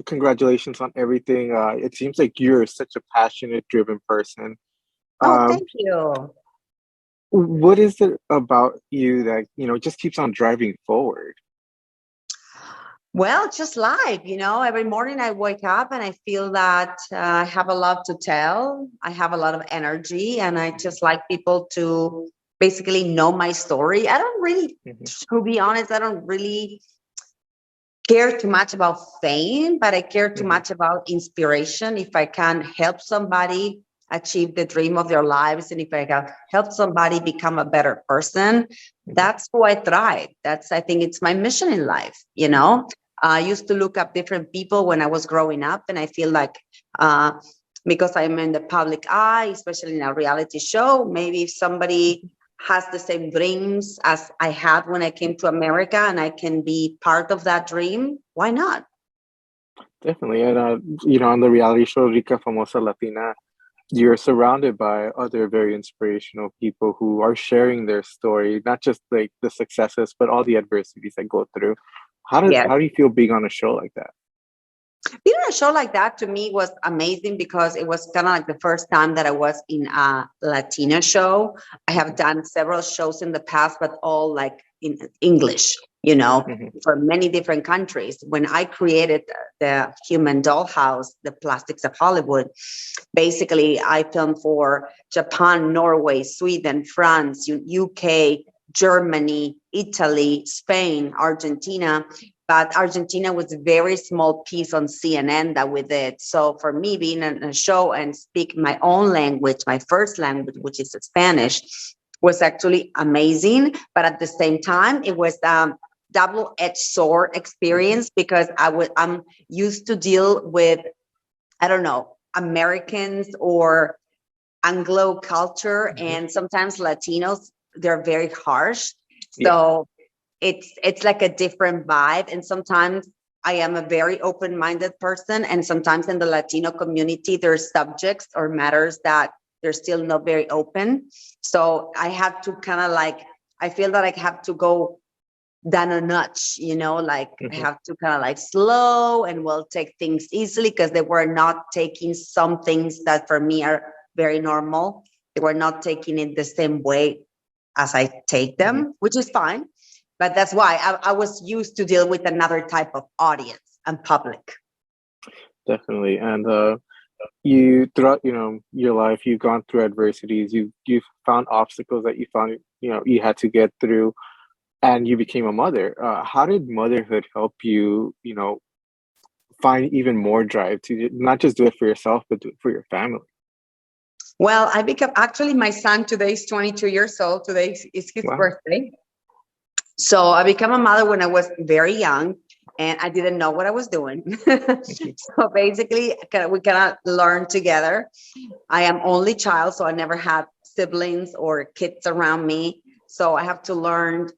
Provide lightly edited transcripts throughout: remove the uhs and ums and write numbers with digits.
congratulations on everything. It seems like you're such a passionate, driven person. Oh, Um, thank you. what is it about you that, just keeps on driving forward? Well, just life, every morning I wake up and I feel that I have a lot to tell. I have a lot of energy and I just like people to basically know my story. I don't really, Mhm, to be honest, I don't really care too much about fame, but I care too mhm, much about inspiration. If I can help somebody achieve the dream of their lives, and if I can help somebody become a better person, mhm. that's who I thrive. I think it's my mission in life. I used to look up different people when I was growing up, and I feel like uh, because I'm in the public eye, especially in a reality show, maybe if somebody has the same dreams as I had when I came to America and I can be part of that dream, why not? Definitely. And, on the reality show Rica, FAMOSA Latina, you're surrounded by other very inspirational people who are sharing their story, not just like the successes, but all the adversities they go through. Yes. How do you feel being on a show like that? Being on a show like that to me was amazing because it was kind of like the first time that I was in a Latina show. I have Mhm, done several shows in the past, but all like in English, mhm, for many different countries. When I created the Human Dollhouse, the Plastics of Hollywood, basically I filmed for Japan, Norway, Sweden, France, UK, Germany, Italy, Spain, Argentina. But Argentina was a very small piece on CNN that we did. So for me, being in a show and speak my own language, my first language, which is Spanish, was actually amazing. But at the same time, it was double-edged sword mhm, experience because I'm used to deal with, I don't know, Americans or Anglo culture, mhm. and sometimes Latinos, they're very harsh. Yeah. So it's like a different vibe. And sometimes I am a very open-minded person. And sometimes in the Latino community, there's subjects or matters that they're still not very open. So I have to kind of like, I feel that I have to go down a notch, like I Mhm. have to kind of like slow and will take things easily because they were not taking some things that for me are very normal. They were not taking it the same way as I take Mhm. them, which is fine. But that's why I was used to deal with another type of audience and public. Definitely. And you throughout, your life, you've gone through adversities, you've found obstacles that you found, you had to get through, and you became a mother. How did motherhood help you, find even more drive to not just do it for yourself, but do it for your family? Well, I become actually my son today is 22 years old. Today is his Wow. birthday. So I became a mother when I was very young and I didn't know what I was doing. Mhm. So basically, we cannot learn together. I am only child, so I never had siblings or kids around me. So I have to learn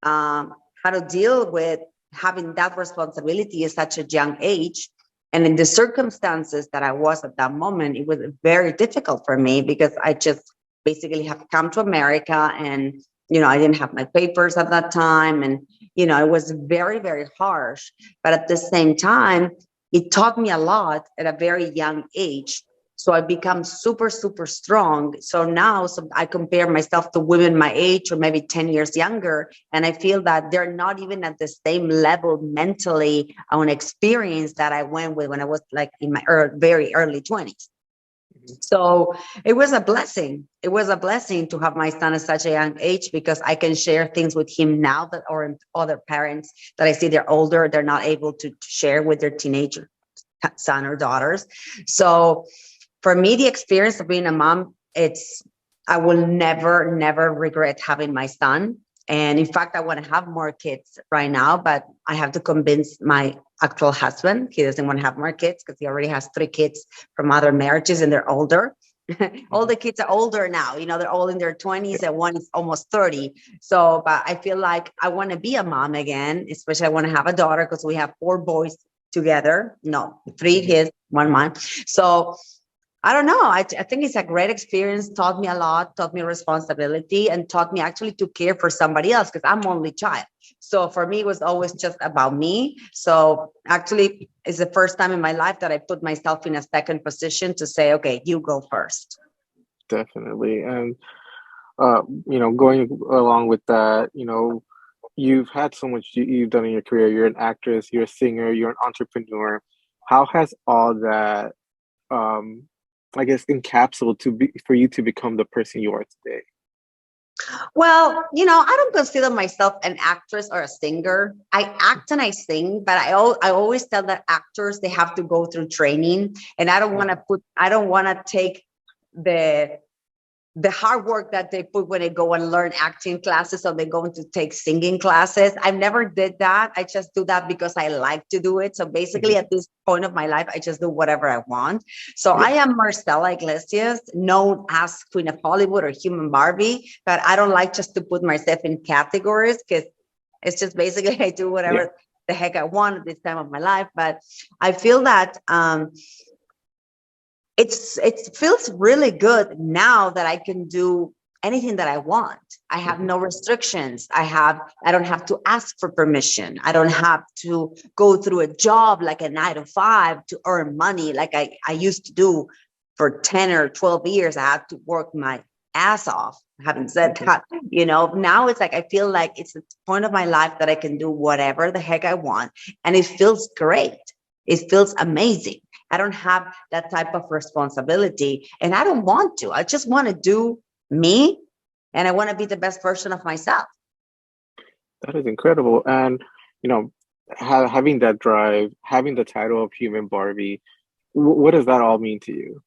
how to deal with having that responsibility at such a young age. And in the circumstances that I was at that moment, it was very difficult for me because I just basically have come to America and, I didn't have my papers at that time. And, it was very, very harsh. But at the same time, it taught me a lot at a very young age. So I become super, super strong. So now I compare myself to women my age or maybe 10 years younger. And I feel that they're not even at the same level mentally on experience that I went with when I was like in my very early 20s. Mhm. So it was a blessing. It was a blessing to have my son at such a young age because I can share things with him now that or other parents that I see they're older, they're not able to share with their teenager son or daughters. So for me, the experience of being a mom, I will never, never regret having my son. And in fact, I want to have more kids right now, but I have to convince my actual husband. He doesn't want to have more kids because he already has 3 kids from other marriages and they're older. All Mhm. the kids are older now, they're all in their 20s Yeah. and one is almost 30. So, but I feel like I want to be a mom again, especially I want to have a daughter because we have 4 boys together. No, 3 Mhm. kids, 1 mom. So I don't know. I think it's a great experience, taught me a lot, taught me responsibility, and taught me actually to care for somebody else because I'm only child. So for me, it was always just about me. So actually, it's the first time in my life that I put myself in a second position to say, okay, you go first. Definitely. And going along with that, you've had so much you've done in your career. You're an actress, you're a singer, you're an entrepreneur. How has all that, um, I guess, encapsulated to be for you to become the person you are today? Well, I don't consider myself an actress or a singer. I act and I sing, but I always tell that actors, they have to go through training, and I don't want to take the the hard work that they put when they go and learn acting classes or they go to take singing classes. I never did that. I just do that because I like to do it. So basically, Mhm. at this point of my life, I just do whatever I want. So Yeah. I am Marcela Iglesias, known as Queen of Hollywood or Human Barbie, but I don't like just to put myself in categories because it's just basically I do Yeah. whatever the heck I want at this time of my life. But I feel that it feels really good now that I can do anything that I want. I have Mhm. no restrictions. I don't have to ask for permission. I don't have to go through a job like a 9 to 5 to earn money like I used to do for 10 or 12 years. I had to work my ass off. Having said Mhm. that, now it's like I feel like it's the point of my life that I can do whatever the heck I want. And it feels great. It feels amazing. I don't have that type of responsibility and I don't want to. I just want to do me and I want to be the best version of myself. That is incredible. And, you know, having that drive, having the title of Human Barbie, what does that all mean to you?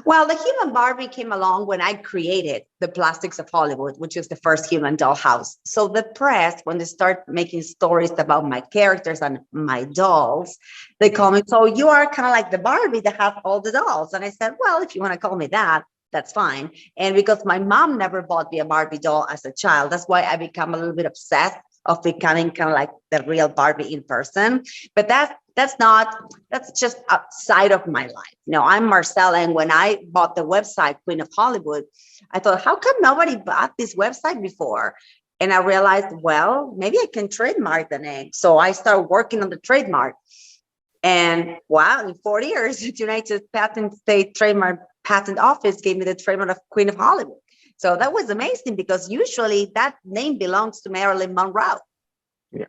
Well, the human Barbie came along when I created the Plastics of Hollywood, which is the first human dollhouse. So the press, when they start making stories about my characters and my dolls, they call me, so you are kind of like the Barbie that has all the dolls. And I said, well, if you want to call me that, that's fine. And because my mom never bought me a Barbie doll as a child, that's why I become a little bit obsessed of becoming kind of like the real Barbie in person. But that's just a side of my life. I'm Marcella, and when I bought the website Queen of Hollywood, I thought, how come nobody bought this website before? And I realized, well, maybe I can trademark the name. So I started working on the trademark. And wow, in 4 years, the United Patent State Trademark Patent Office gave me the trademark of Queen of Hollywood. So that was amazing because usually that name belongs to Marilyn Monroe. Yeah.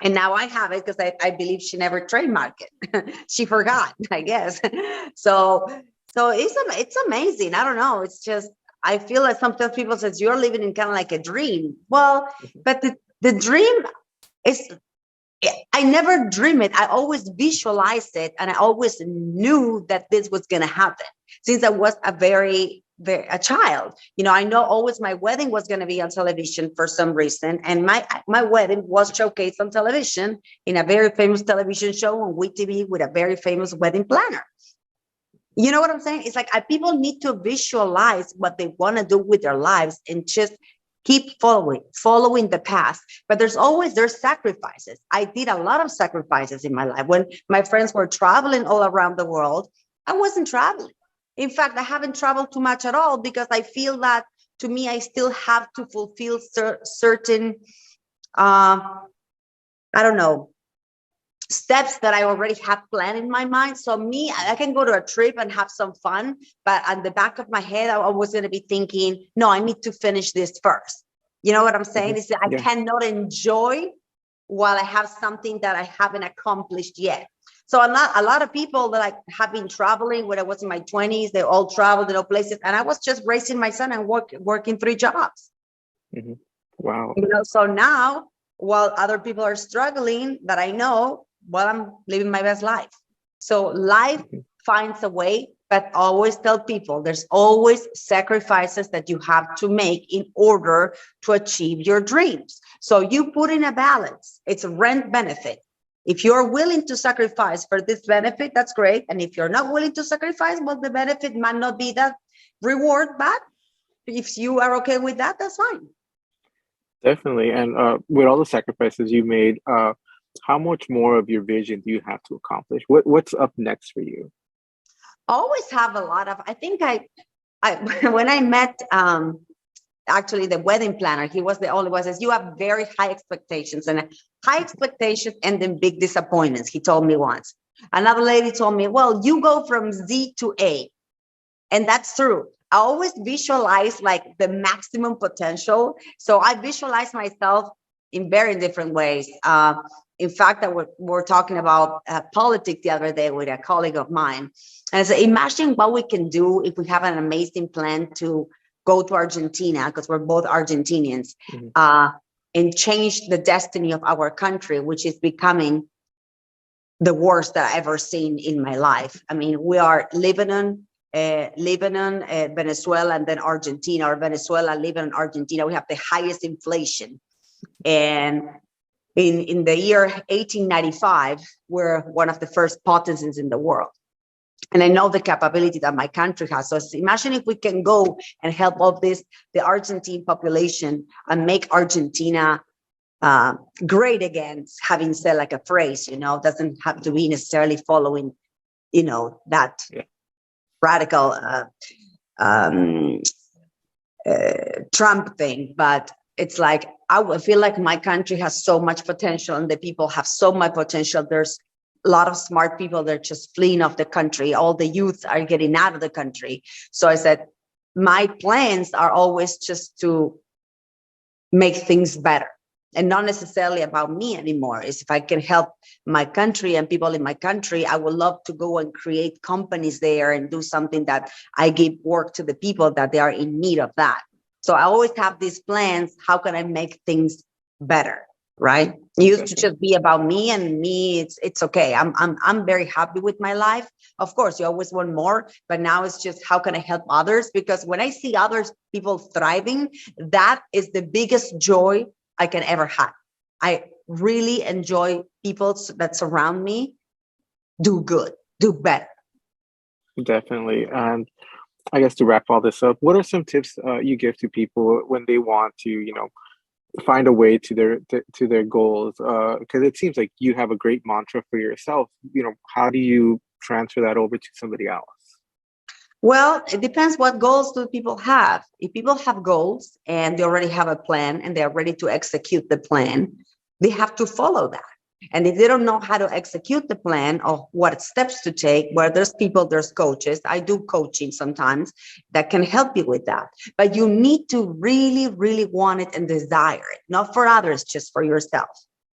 And now I have it because I believe she never trademarked it. She forgot, I guess. So it's amazing. I don't know. It's just I feel like sometimes people says you're living in kind of like a dream. Well, Mhm. but the dream is I never dream it. I always visualize it, and I always knew that this was going to happen since I was a child. I know always my wedding was going to be on television for some reason, and my wedding was showcased on television in a very famous television show on WeTV with a very famous wedding planner. You know what I'm saying? It's like people need to visualize what they want to do with their lives and just keep following the path. But there's sacrifices. I did a lot of sacrifices in my life. When my friends were traveling all around the world, I wasn't traveling. In fact, I haven't traveled too much at all because I feel that to me, I still have to fulfill certain, I don't know, steps that I already have planned in my mind. So me, I can go to a trip and have some fun, but on the back of my head, I was going to be thinking, no, I need to finish this first. You know what I'm saying? Mhm. Is that I Yeah. cannot enjoy while I have something that I haven't accomplished yet. So a lot of people that have been traveling when I was in my 20s, they all traveled to places, and I was just raising my son and working 3 jobs. Mhm. Wow. So now, while other people are struggling, that I know, well, I'm living my best life. So life Mhm. finds a way, but always tell people there's always sacrifices that you have to make in order to achieve your dreams. So you put in a balance. It's a rent benefit. If you're willing to sacrifice for this benefit, that's great. And if you're not willing to sacrifice, well, the benefit might not be that reward, but if you are okay with that, that's fine. Definitely. And with all the sacrifices you made, how much more of your vision do you have to accomplish? What's up next for you? Always have a lot of, I think I when I met actually the wedding planner. He was the only one says, you have very high expectations, and high expectations and then big disappointments. He told me once. Another lady told me, well, you go from Z to A. And that's true. I always visualize like the maximum potential. So I visualize myself in very different ways. In fact, we're talking about politics the other day with a colleague of mine. And I said, imagine what we can do if we have an amazing plan to go to Argentina, because we're both Argentinians, and change the destiny of our country, which is becoming the worst that I've ever seen in my life. I mean, we are Lebanon, Venezuela, and then Argentina, or Venezuela, Lebanon, Argentina. We have the highest inflation. And in the year 1895, we're one of the first potencies in the world. And I know the capability that my country has. So imagine if we can go and help all this, the Argentine population, and make Argentina great again, having said like a phrase, doesn't have to be necessarily following, that radical Trump thing. But it's like, I feel like my country has so much potential, and the people have so much potential. There's a lot of smart people. They're just fleeing off the country. All the youth are getting out of the country. So I said, my plans are always just to make things better, and not necessarily about me anymore. Is if I can help my country and people in my country, I would love to go and create companies there and do something that I give work to the people that they are in need of that. So I always have these plans. How can I make things better? Right? It used to just be about me, and me, it's okay. I'm very happy with my life. Of course, you always want more, but now it's just how can I help others? Because when I see others, people thriving, that is the biggest joy I can ever have. I really enjoy people that surround me do good, do better. Definitely. And I guess to wrap all this up, what are some tips you give to people when they want to, find a way to their goals? Because it seems like you have a great mantra for yourself. How do you transfer that over to somebody else? Well, it depends what goals do people have. If people have goals and they already have a plan and they are ready to execute the plan, they have to follow that. And if they don't know how to execute the plan or what steps to take, where there's people, there's coaches. I do coaching sometimes that can help you with that. But you need to really, really want it and desire it, not for others, just for yourself,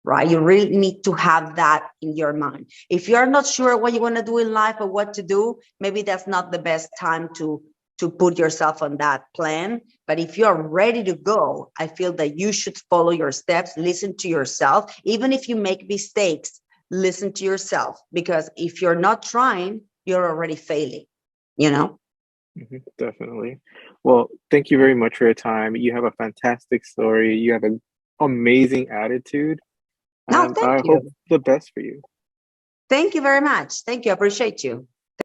right? You really need to have that in your mind. If you're not sure what you want to do in life or what to do, maybe that's not the best time to put yourself on that plan. But if you're ready to go, I feel that you should follow your steps, listen to yourself. Even if you make mistakes, listen to yourself, because if you're not trying, you're already failing, Definitely. Well, thank you very much for your time. You have a fantastic story. You have an amazing attitude. No, And thank I you. hope the best for you. Thank you very much. Thank you. I appreciate you.